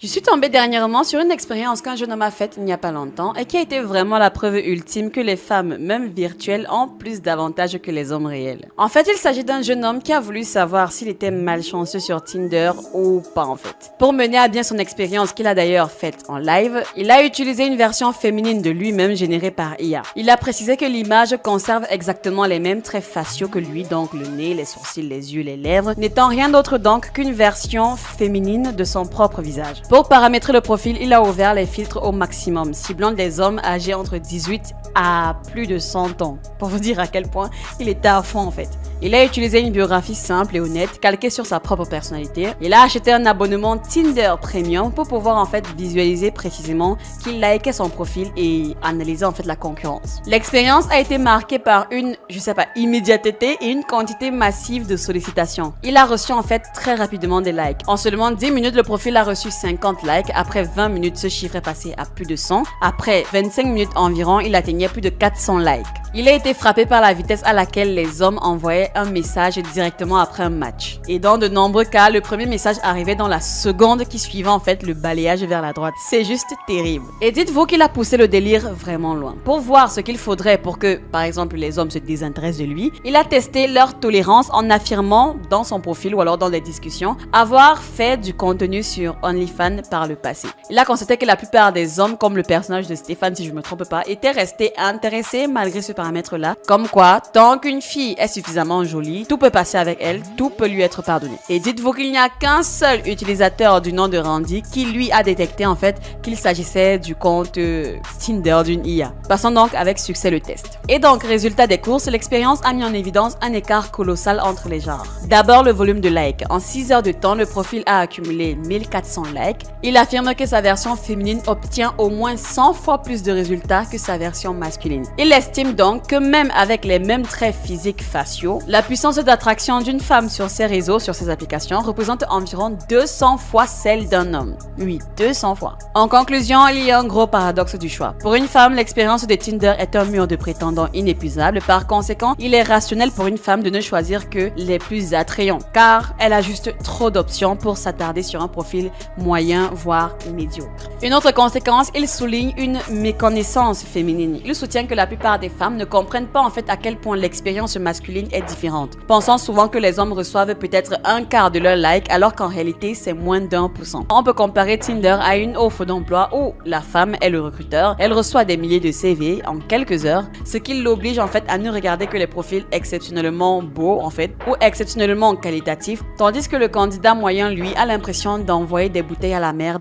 Je suis tombée dernièrement sur une expérience qu'un jeune homme a faite il n'y a pas longtemps et qui a été vraiment la preuve ultime que les femmes, même virtuelles, ont plus d'avantages que les hommes réels. En fait, il s'agit d'un jeune homme qui a voulu savoir s'il était malchanceux sur Tinder ou pas en fait. Pour mener à bien son expérience qu'il a d'ailleurs faite en live, il a utilisé une version féminine de lui-même générée par IA. Il a précisé que l'image conserve exactement les mêmes traits faciaux que lui, donc le nez, les sourcils, les yeux, les lèvres, n'étant rien d'autre donc qu'une version féminine de son propre visage. Pour paramétrer le profil, il a ouvert les filtres au maximum, ciblant des hommes âgés entre 18 à plus de 100 ans. Pour vous dire à quel point il était à fond en fait. Il a utilisé une biographie simple et honnête, calquée sur sa propre personnalité. Il a acheté un abonnement Tinder Premium pour pouvoir en fait visualiser précisément qu'il likait son profil et analyser en fait la concurrence. L'expérience a été marquée par une, immédiateté et une quantité massive de sollicitations. Il a reçu en fait très rapidement des likes. En seulement 10 minutes, le profil a reçu 50 likes. Après 20 minutes, ce chiffre est passé à plus de 100. Après 25 minutes environ, il atteignait plus de 400 likes. Il a été frappé par la vitesse à laquelle les hommes envoyaient un message directement après un match. Et dans de nombreux cas, le premier message arrivait dans la seconde qui suivait en fait le balayage vers la droite. C'est juste terrible. Et dites-vous qu'il a poussé le délire vraiment loin. Pour voir ce qu'il faudrait pour que, par exemple, les hommes se désintéressent de lui, il a testé leur tolérance en affirmant dans son profil ou alors dans des discussions avoir fait du contenu sur OnlyFans par le passé. Il a constaté que la plupart des hommes, comme le personnage de Stéphane si je me trompe pas, étaient restés intéressés malgré ce paramètre-là. Comme quoi, tant qu'une fille est suffisamment jolie, tout peut passer avec elle, tout peut lui être pardonné. Et dites-vous qu'il n'y a qu'un seul utilisateur du nom de Randy qui lui a détecté en fait qu'il s'agissait du compte Tinder d'une IA. Passons donc avec succès le test. Et donc, résultat des courses, l'expérience a mis en évidence un écart colossal entre les genres. D'abord, le volume de likes. En 6 heures de temps, le profil a accumulé 1400 likes. Il affirme que sa version féminine obtient au moins 100 fois plus de résultats que sa version masculine. Il estime donc que même avec les mêmes traits physiques faciaux, la puissance d'attraction d'une femme sur ses réseaux, sur ses applications, représente environ 200 fois celle d'un homme. Oui, 200 fois. En conclusion, il y a un gros paradoxe du choix. Pour une femme, l'expérience de Tinder est un mur de prétendants inépuisable. Par conséquent, il est rationnel pour une femme de ne choisir que les plus attrayants, car elle a juste trop d'options pour s'attarder sur un profil moyen, voire médiocre. Une autre conséquence, il souligne une méconnaissance féminine. Il soutient que la plupart des femmes ne comprennent pas en fait à quel point l'expérience masculine est différente, pensant souvent que les hommes reçoivent peut-être un quart de leurs likes alors qu'en réalité c'est moins d'1%. On peut comparer Tinder à une offre d'emploi où la femme est le recruteur, elle reçoit des milliers de CV en quelques heures, ce qui l'oblige en fait à ne regarder que les profils exceptionnellement beaux en fait ou exceptionnellement qualitatifs, tandis que le candidat moyen lui a l'impression d'envoyer des bouteilles à la mer